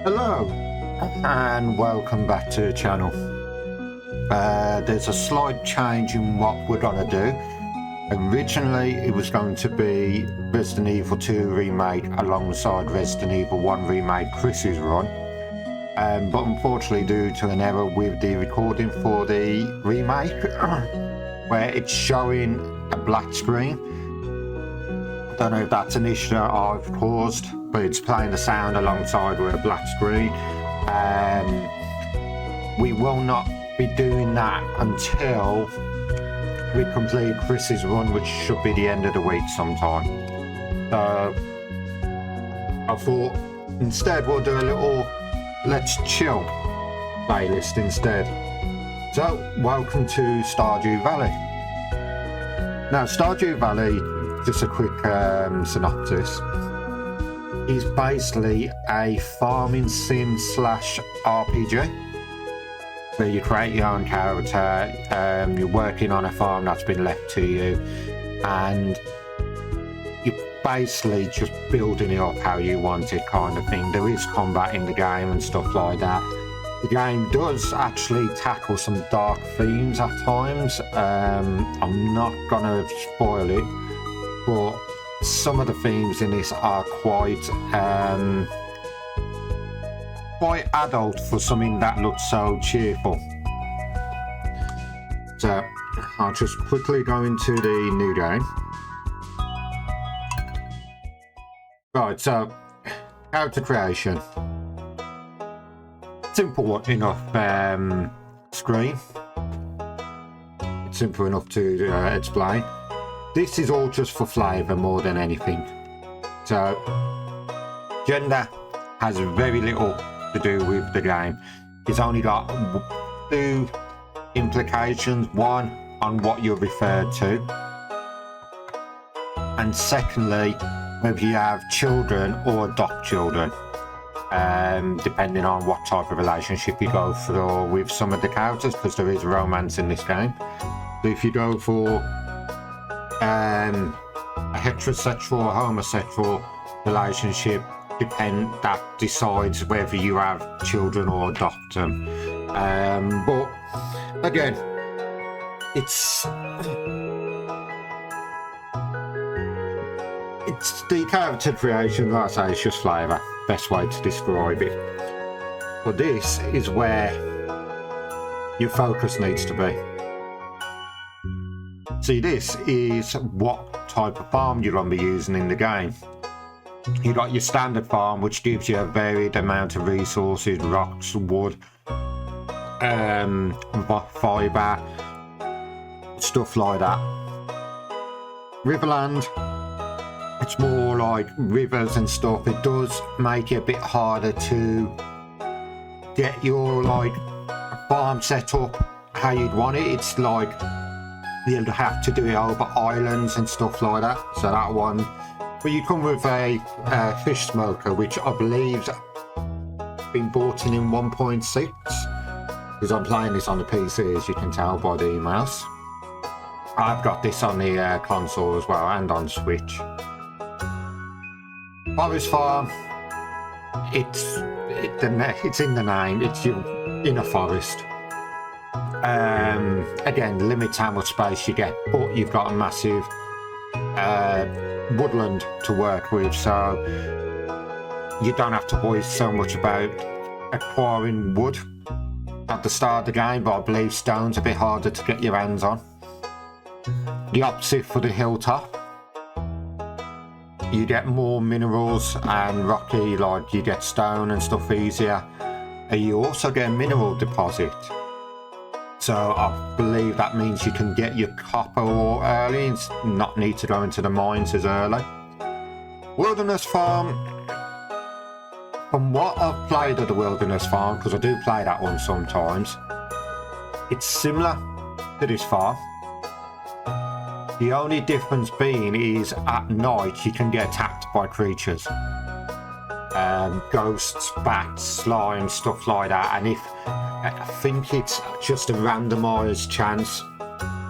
Hello and welcome back to the channel. There's a slight change in what we're going to do. Originally it was going to be Resident Evil 2 remake alongside Resident Evil 1 remake Chris's run, but unfortunately due to an error with the recording for the remake where it's showing a black screen. Don't know if that's an issue that I've caused, but it's playing the sound alongside with a black screen. We will not be doing that until we complete Chris's run, which should be the end of the week sometime. So I thought instead we'll do a little Let's Chill playlist instead. So welcome to Stardew Valley. Now Stardew Valley, just a quick synopsis, is basically a farming sim slash RPG where you create your own character, you're working on a farm that's been left to you, and you're basically just building it up how you want it, kind of thing. There is combat in the game and stuff like that. The game does actually tackle some dark themes at times. I'm not gonna spoil it, but some of the themes in this are quite adult for something that looks so cheerful. So I'll just quickly go into the new game. Right, so character creation. Simple enough screen. It's simple enough to explain. This is all just for flavour more than anything. So gender has very little to do with the game. It's only got two implications: one on what you're referred to, and secondly whether you have children or adopt children, depending on what type of relationship you go for with some of the characters, because there is romance in this game. So if you go for a heterosexual or homosexual relationship, that decides whether you have children or adopt them. But again, it's the character creation, like I say, it's just flavour, best way to describe it. But this is where your focus needs to be. See, this is what type of farm you're going to be using in the game. You got your standard farm, which gives you a varied amount of resources: rocks, wood, fibre, stuff like that. Riverland, it's more like rivers and stuff. It does make it a bit harder to get your farm set up how you'd want it. It's like you'll have to do it over islands and stuff like that. So that one. But you come with a fish smoker, which I believe's been bought in 1.6, because I'm playing this on the PC, as you can tell by the emails. I've got this on the console as well, and on Switch. Forest farm, it's in the name. It's in a forest. Again, limits how much space you get, but you've got a massive woodland to work with, so you don't have to worry so much about acquiring wood at the start of the game, but I believe stone's a bit harder to get your hands on. The opposite for the hilltop, you get more minerals and rocky, like you get stone and stuff easier, and you also get a mineral deposit. So I believe that means you can get your copper ore early and not need to go into the mines as early. Wilderness farm, from what I've played of the wilderness farm, because I do play that one sometimes, it's similar to this farm. The only difference being is at night you can get attacked by creatures. Ghosts, bats, slime, stuff like that, and I think it's just a randomised chance,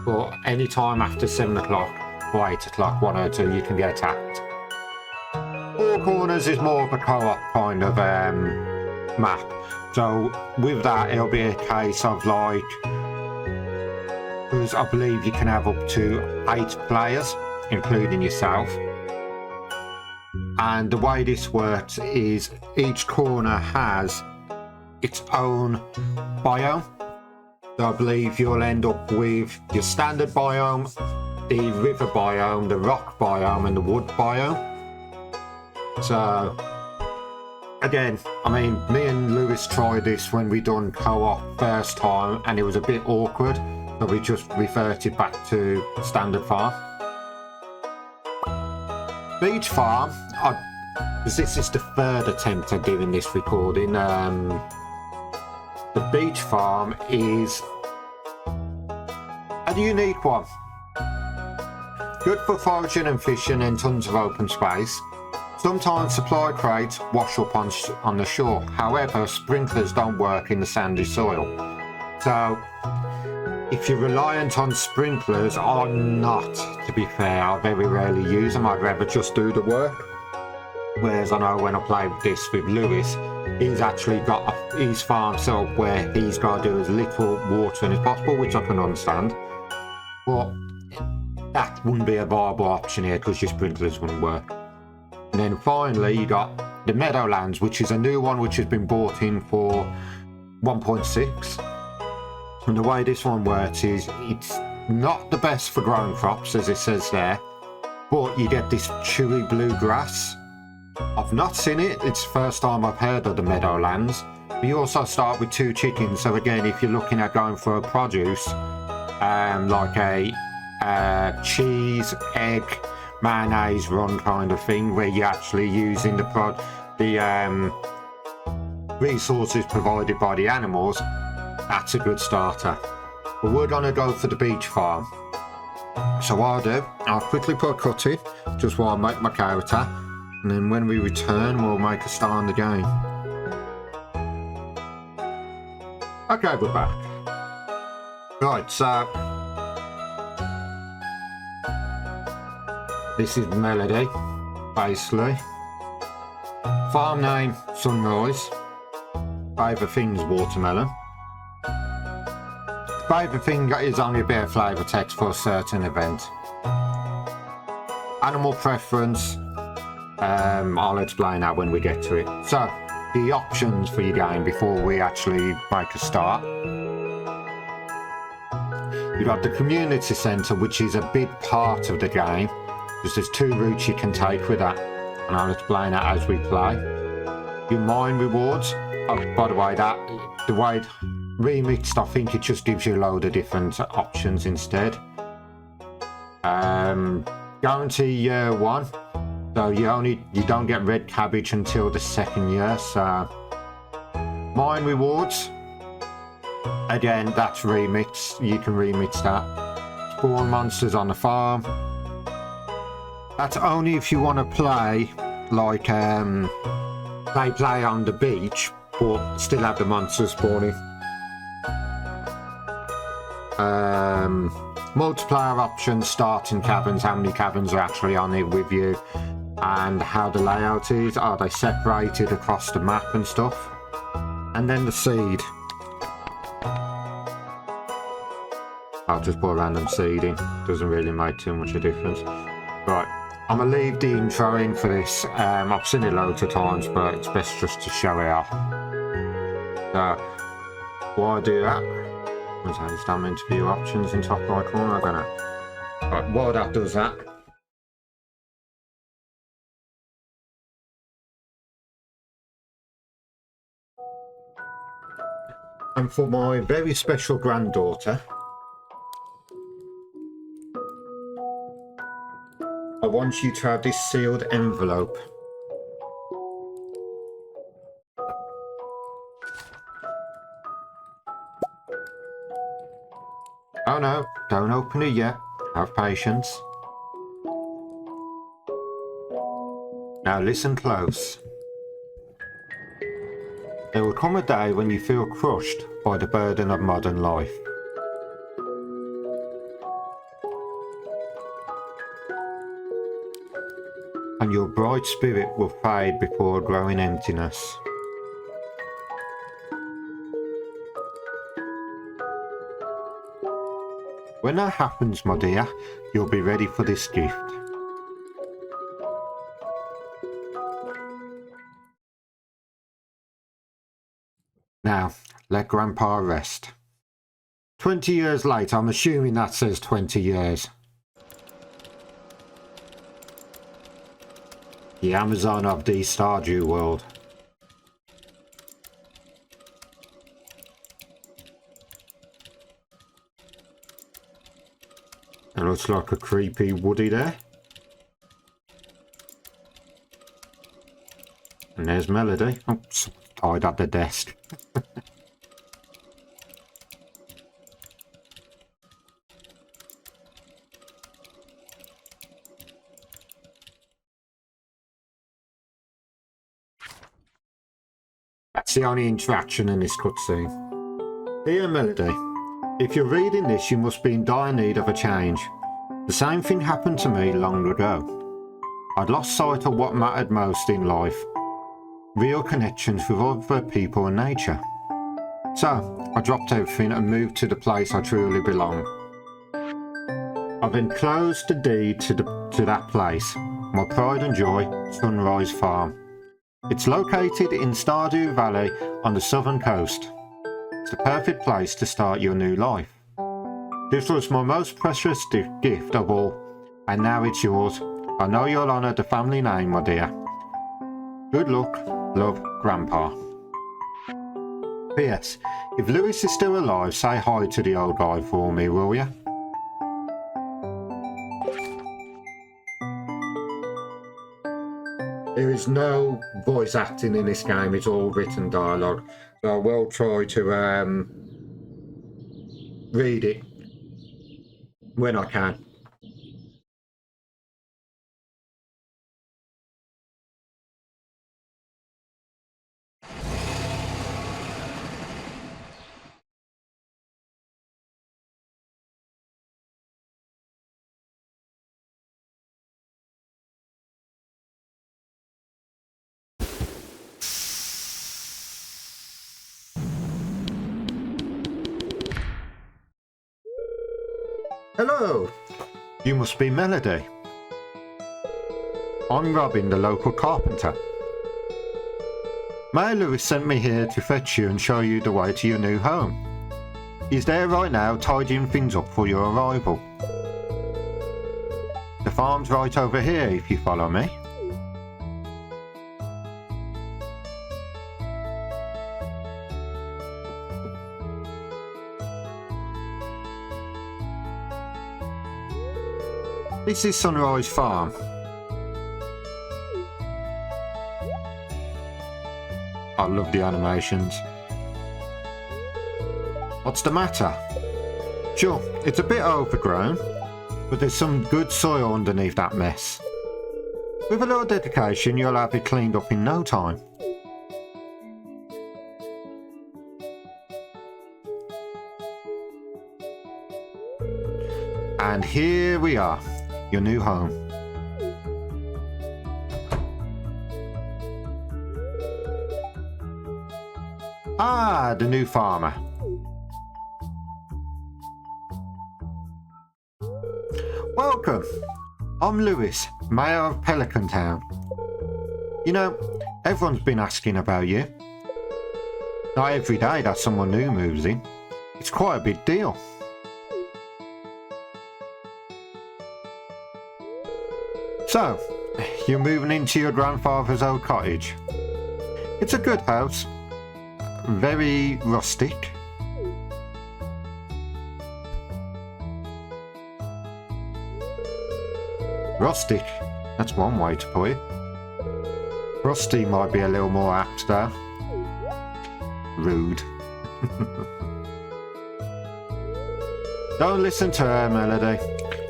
but any time after 7 o'clock or 8 o'clock, 1 or 2, you can get attacked. Four Corners is more of a co-op kind of map. So with that, it'll be a case of like, because I believe you can have up to 8 players, including yourself. And the way this works is each corner has its own biome. So I believe you'll end up with your standard biome, the river biome, the rock biome, and the wood biome. So again, I mean, me and Lewis tried this when we done co-op first time, and it was a bit awkward, so we just reverted back to standard farm. Beach farm, because this is the third attempt at doing this recording. The beach farm is a unique one. Good for foraging and fishing and tons of open space. Sometimes supply crates wash up on the shore. However, sprinklers don't work in the sandy soil. So, if you're reliant on sprinklers or not, to be fair, I very rarely use them. I'd rather just do the work. Whereas I know when I play this with Lewis, he's actually got his farm set up where he's got to do as little watering as possible, which I can understand. But that wouldn't be a viable option here because your sprinklers wouldn't work. And then finally, you got the Meadowlands, which is a new one which has been bought in for 1.6. And the way this one works is it's not the best for growing crops, as it says there, but you get this chewy blue grass. I've not seen it, it's the first time I've heard of the Meadowlands. But you also start with 2 chickens, so again, if you're looking at going for a produce, like a cheese, egg, mayonnaise run kind of thing, where you're actually using the resources provided by the animals, that's a good starter. But we're going to go for the beach farm. So what I'll do, I'll quickly put a cut in, just while I make my character. And then when we return, we'll make a start on the game. Okay, we're back. Right, so this is Melody, basically. Farm name, Sunrise. Favourite thing's watermelon. Favourite thing is only a bit of flavour text for a certain event. Animal preference. I'll explain that when we get to it. So, the options for your game before we actually make a start. You've got the community centre, which is a big part of the game, because there's 2 routes you can take with that, and I'll explain that as we play. Your mine rewards. Oh, by the way, the way remixed, I think it just gives you a load of different options instead. Guarantee year 1. So you don't get red cabbage until the 2nd year. So mine rewards, again, that's remix. You can remix that. Spawn monsters on the farm. That's only if you want to play like they play on the beach, but still have the monsters spawning. Multiplayer options, starting caverns, how many caverns are actually on it with you, and how the layout is. Are they separated across the map and stuff? And then the seed. I'll just put a random seed in. Doesn't really make too much of a difference. Right, I'm gonna leave the intro in for this. I've seen it loads of times, but it's best just to show it off. So, why I do that? Contains damn interview options in top right corner, I don't know. Right, while that does that, and for my very special granddaughter, I want you to have this sealed envelope. Oh no, don't open it yet. Have patience. Now listen close. There will come a day when you feel crushed by the burden of modern life. And your bright spirit will fade before a growing emptiness. When that happens, my dear, you'll be ready for this gift. Now, let Grandpa rest. 20 years later, I'm assuming that says 20 years. The Amazon of the Stardew world. It looks like a creepy Woody there. And there's Melody. Oh, died at the desk. That's the only interaction in this cutscene. Dear Melody, if you're reading this, you must be in dire need of a change. The same thing happened to me long ago. I'd lost sight of what mattered most in life. Real connections with other people and nature. So, I dropped everything and moved to the place I truly belong. I've enclosed the deed to that place, my pride and joy, Sunrise Farm. It's located in Stardew Valley on the southern coast. It's the perfect place to start your new life. This was my most precious gift of all, and now it's yours. I know you'll honour the family name, my dear. Good luck, love, Grandpa. P.S. If Lewis is still alive, say hi to the old guy for me, will you? There is no voice acting in this game, it's all written dialogue. So I will try to read it when I can. Hello! You must be Melody. I'm Robin, the local carpenter. Mayor Lewis sent me here to fetch you and show you the way to your new home. He's there right now tidying things up for your arrival. The farm's right over here if you follow me. This is Sunrise Farm. I love the animations. What's the matter? Sure, it's a bit overgrown, but there's some good soil underneath that mess. With a little dedication, you'll have it cleaned up in no time. And here we are. Your new home. Ah, the new farmer. Welcome. I'm Lewis, Mayor of Pelican Town. You know, everyone's been asking about you. Not every day that someone new moves in. It's quite a big deal. So, you're moving into your grandfather's old cottage. It's a good house. Very rustic. Rustic? That's one way to put it. Rusty might be a little more apt though. Rude. Don't listen to her, Melody.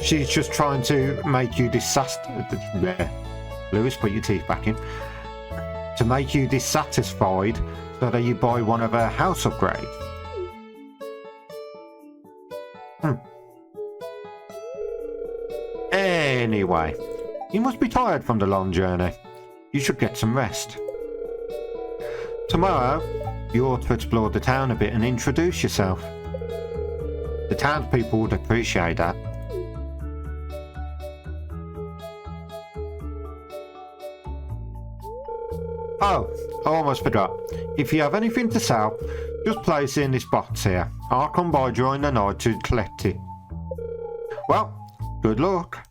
She's just trying to make you Lewis, put your teeth back in. To make you dissatisfied so that you buy one of her house upgrades. Anyway, you must be tired from the long journey. You should get some rest. Tomorrow, you ought to explore the town a bit and introduce yourself. The townspeople would appreciate that. Oh, I almost forgot. If you have anything to sell, just place it in this box here. I'll come by during the night to collect it. Well, good luck.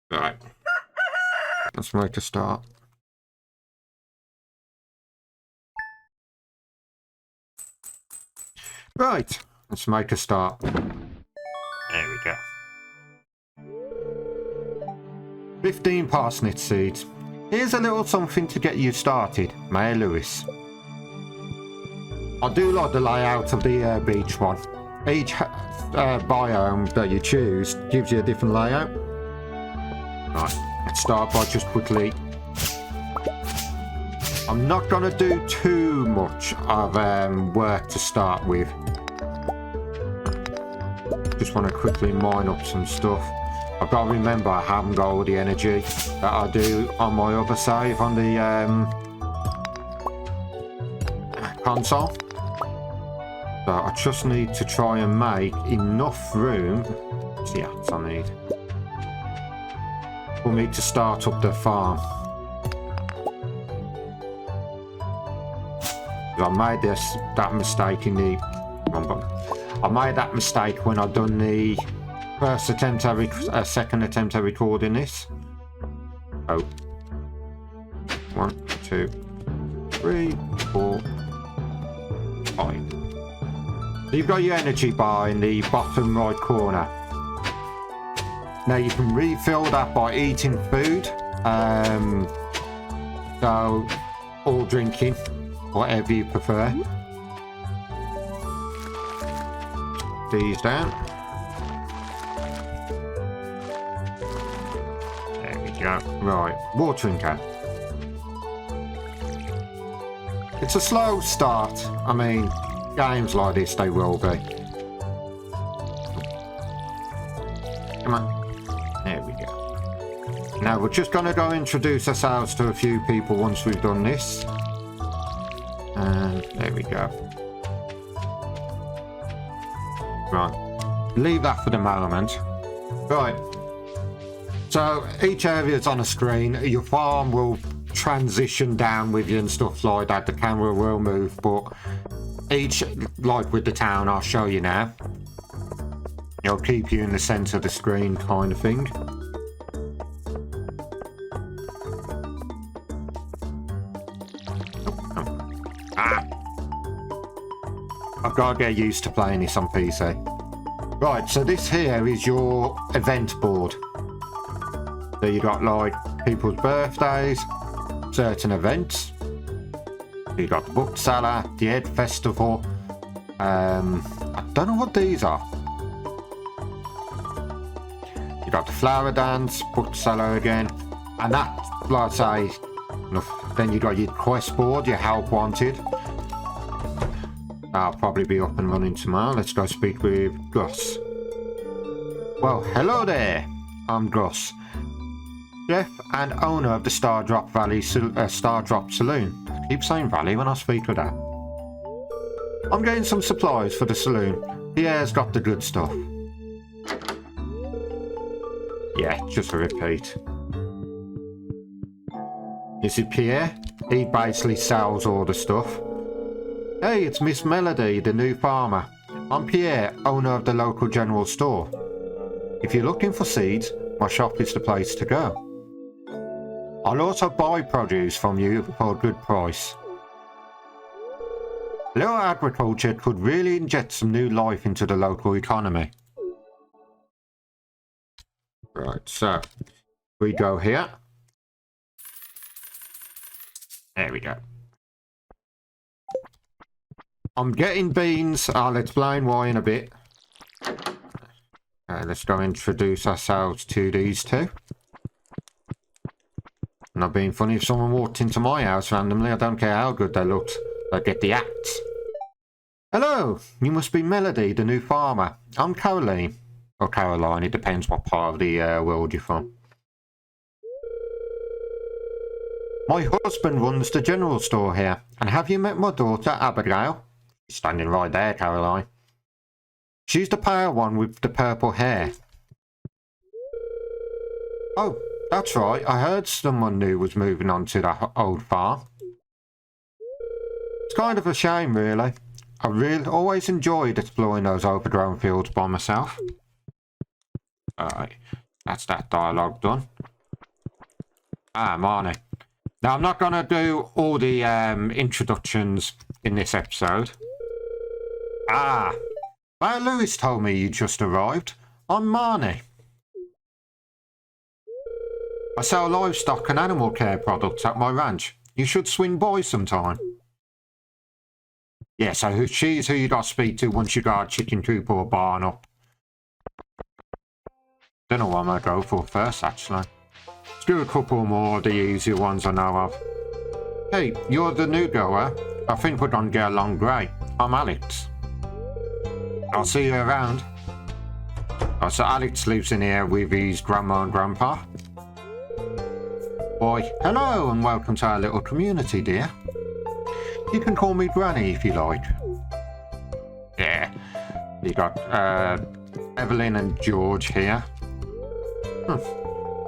Right. Let's make a start. Right, let's make a start. There we go. 15 parsnip seeds. Here's a little something to get you started, Mayor Lewis. I do like the layout of the beach one. Each biome that you choose gives you a different layout. Right, let's start by just quickly. I'm not going to do too much of work to start with. Just want to quickly mine up some stuff. I've got to remember I haven't got all the energy that I do on my other save on the console. So I just need to try and make enough room. What's the ants I need? For me to start up the farm. I made that mistake in the... I made that mistake when I done the first attempt at second attempt at recording this. Oh. 1, 2, 3, 4, 5. So you've got your energy bar in the bottom right corner. Now you can refill that by eating food. So, or drinking, whatever you prefer. These down. There we go. Right, watering can. It's a slow start. I mean, games like this, they will be. Come on. There we go. Now we're just going to go introduce ourselves to a few people once we've done this. And there we go. Right, leave that for the moment. Right, so each area is on a screen. Your farm will transition down with you and stuff like that. The camera will move, but each, like with the town, I'll show you now. It'll keep you in the centre of the screen kind of thing. I've got to get used to playing this on PC. Right, so this here is your event board. So you got like people's birthdays, certain events. You got the book seller, the Ed Festival. I don't know what these are. You got the flower dance, book seller again, and that, like I say, then you got your quest board, your help wanted. I'll probably be up and running tomorrow. Let's go speak with Gus. Well, hello there. I'm Gus, chef and owner of the Stardrop Saloon. I keep saying Valley when I speak with that. I'm getting some supplies for the saloon. Pierre's got the good stuff. Yeah, just a repeat. You see Pierre? He basically sells all the stuff. Hey, it's Miss Melody, the new farmer. I'm Pierre, owner of the local general store. If you're looking for seeds, my shop is the place to go. I'll also buy produce from you for a good price. Little agriculture could really inject some new life into the local economy. Right, so we go here. There we go. I'm getting beans. I'll explain why in a bit. Let's go introduce ourselves to these two. Not being funny, if someone walked into my house randomly, I don't care how good they looked, they get the act. Hello, you must be Melody, the new farmer. I'm Caroline. Or Caroline, it depends what part of the world you're from. My husband runs the general store here, and have you met my daughter, Abigail? She's standing right there, Caroline. She's the pale one with the purple hair. Oh, that's right. I heard someone new was moving on to that old farm. It's kind of a shame, really. I really always enjoyed exploring those overgrown fields by myself. Alright, that's that dialogue done. Ah, Marnie. Now, I'm not going to do all the introductions in this episode. Ah, well, Lewis told me you just arrived. I'm Marnie. I sell livestock and animal care products at my ranch. You should swing by sometime. Yeah, so she's who you got to speak to once you got a chicken coop or a barn up. Don't know what I'm going to go for first, actually. Let's do a couple more of the easier ones I know of. Hey, you're the new goer. I think we're going to get along great. I'm Alex. I'll see you around. Oh, so Alex lives in here with his grandma and grandpa. Why, hello and welcome to our little community, dear. You can call me Granny if you like. Yeah, you got Evelyn and George here.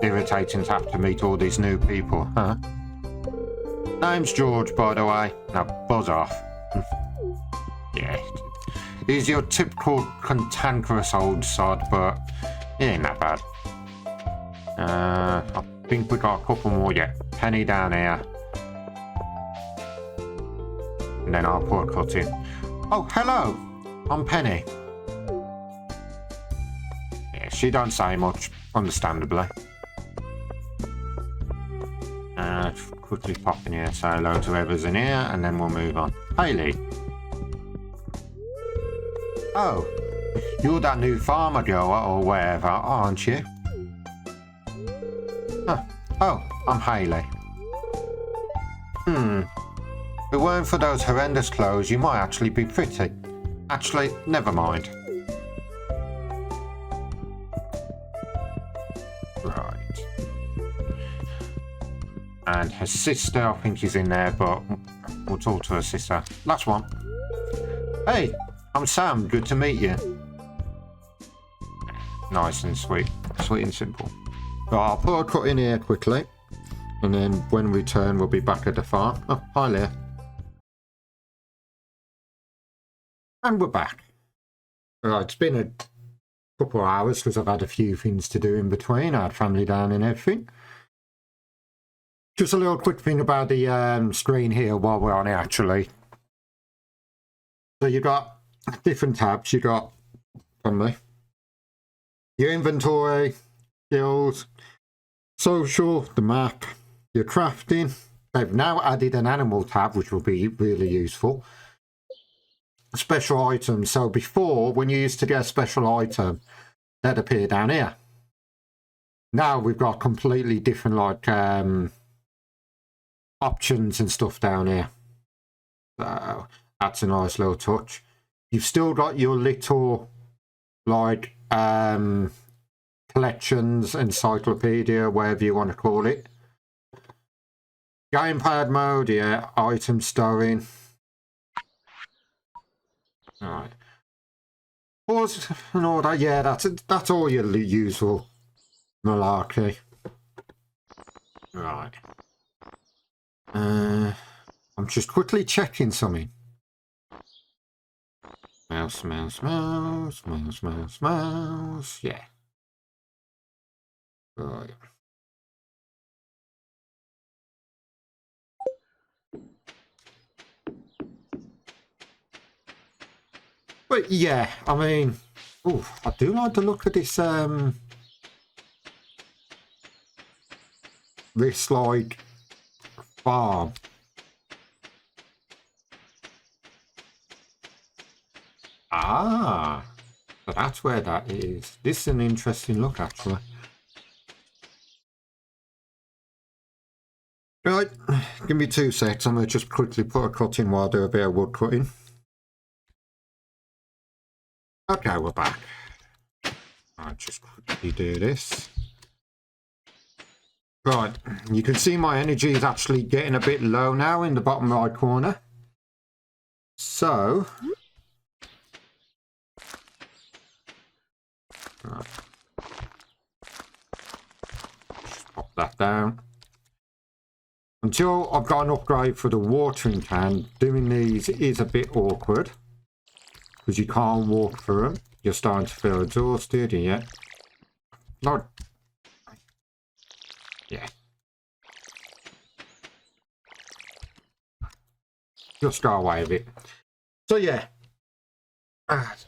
Irritating to have to meet all these new people, huh? Name's George, by the way. Now buzz off. Yeah, he's your typical cantankerous old sod, but he ain't that bad. I think we got a couple more yet. Penny down here. And then I'll put a cut in. Oh, hello! I'm Penny. Yeah, she don't say much, understandably. Quickly pop in here, say hello to whoever's in here, and then we'll move on. Hayley. Oh, you're that new farmer goer or wherever, aren't you? Huh. Oh, I'm Hayley. If it weren't for those horrendous clothes, you might actually be pretty. Actually, never mind. Right. And her sister, I think is in there, but we'll talk to her sister. Last one. Hey, I'm Sam. Good to meet you. Nice and sweet. Sweet and simple. So I'll put a cut in here quickly. And then when we return, we'll be back at the farm. Oh, hi there. And we're back. Right, it's been a couple of hours because I've had a few things to do in between. I had family down and everything. Just a little quick thing about the screen here while we're on it, actually. So you've got different tabs. You've got, family, your inventory, skills, social, the map, your crafting. They've now added an animal tab, which will be really useful. Special items. So before, when you used to get a special item, they'd appear down here. Now we've got completely different, like, options and stuff down here. So that's a nice little touch. You've still got your little, like, collections, encyclopedia, whatever you want to call it. Gamepad mode, yeah, item storing. Alright. Pause and all that, yeah, that's all your usual malarkey. Right. I'm just quickly checking something. Mouse, mouse, mouse, mouse, mouse, mouse. Yeah. Right. But yeah, I mean, oh, I do like the look of this this like farm. Ah, so that's where that is. This is an interesting look, actually. Right, give me 2 seconds. I'm going to just quickly put a cut in while I do a bit of wood cutting. Okay, we're back. I'll just quickly do this. Right, you can see my energy is actually getting a bit low now in the bottom right corner. So, right. Just pop that down. Until I've got an upgrade for the watering can, doing these is a bit awkward. Because you can't walk through them. You're starting to feel exhausted, and yet... Not... Yeah. Just go away with it. So yeah,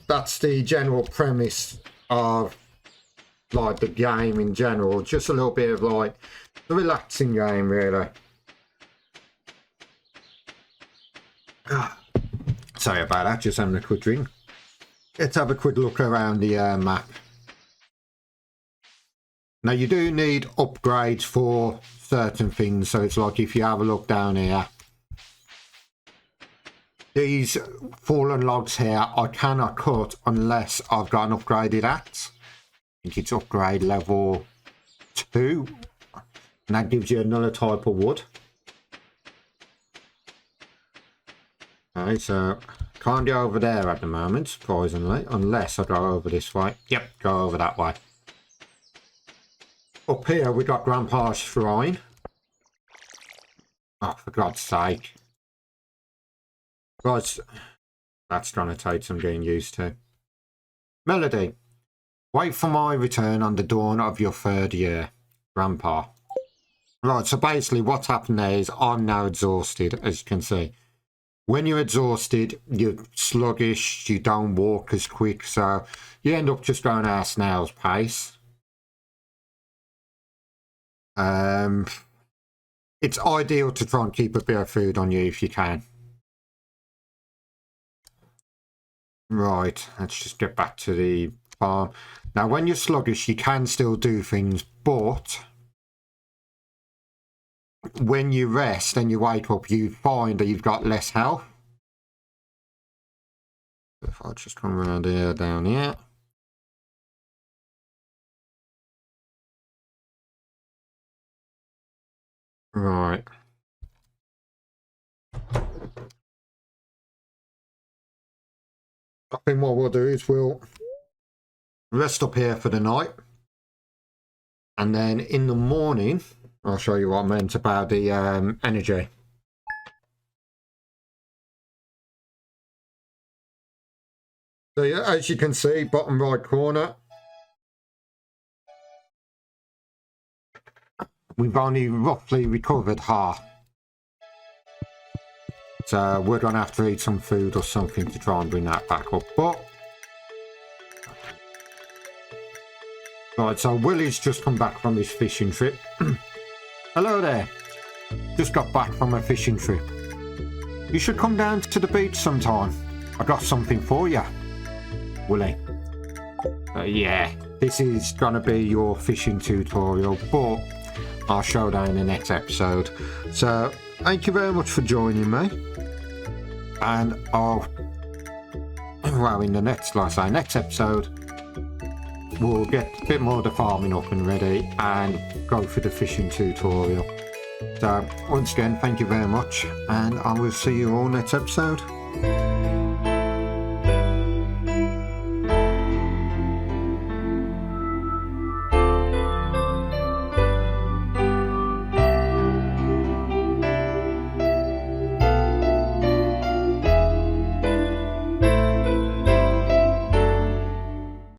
that's the general premise of like the game in general. Just a little bit of like the relaxing game, really. Sorry about that. Just having a quick drink. Let's have a quick look around the map. Now you do need upgrades for certain things. So it's like if you have a look down here. These fallen logs here I cannot cut unless I've got an upgraded axe. I think it's upgrade level 2. And that gives you another type of wood. Okay, so can't go over there at the moment, surprisingly, unless I go over this way. Yep, go over that way. Up here we got Grandpa's shrine. Oh, for God's sake. Right, that's going to take some getting used to. Melody. Wait for my return on the dawn of your 3rd year. Grandpa. Right, so basically what's happened there is I'm now exhausted, as you can see. When you're exhausted, you're sluggish, you don't walk as quick, so you end up just going at a snail's pace. It's ideal to try and keep a bit of food on you if you can. Right, let's just get back to the farm. Now, when you're sluggish, you can still do things, but when you rest and you wake up, you find that you've got less health. If I just come around here, down here. Right. I think what we'll do is we'll rest up here for the night. And then in the morning, I'll show you what I meant about the energy. So yeah, as you can see, bottom right corner, we've only roughly recovered half. So we're going to have to eat some food or something to try and bring that back up. But right, so Willie's just come back from his fishing trip. Hello there. Just got back from a fishing trip. You should come down to the beach sometime. I got something for you, Willie. Yeah, this is going to be your fishing tutorial, but I'll show that in the next episode. So thank you very much for joining me. And in the next, next episode, we'll get a bit more of the farming up and ready and go for the fishing tutorial. So once again, thank you very much, and I will see you all next episode.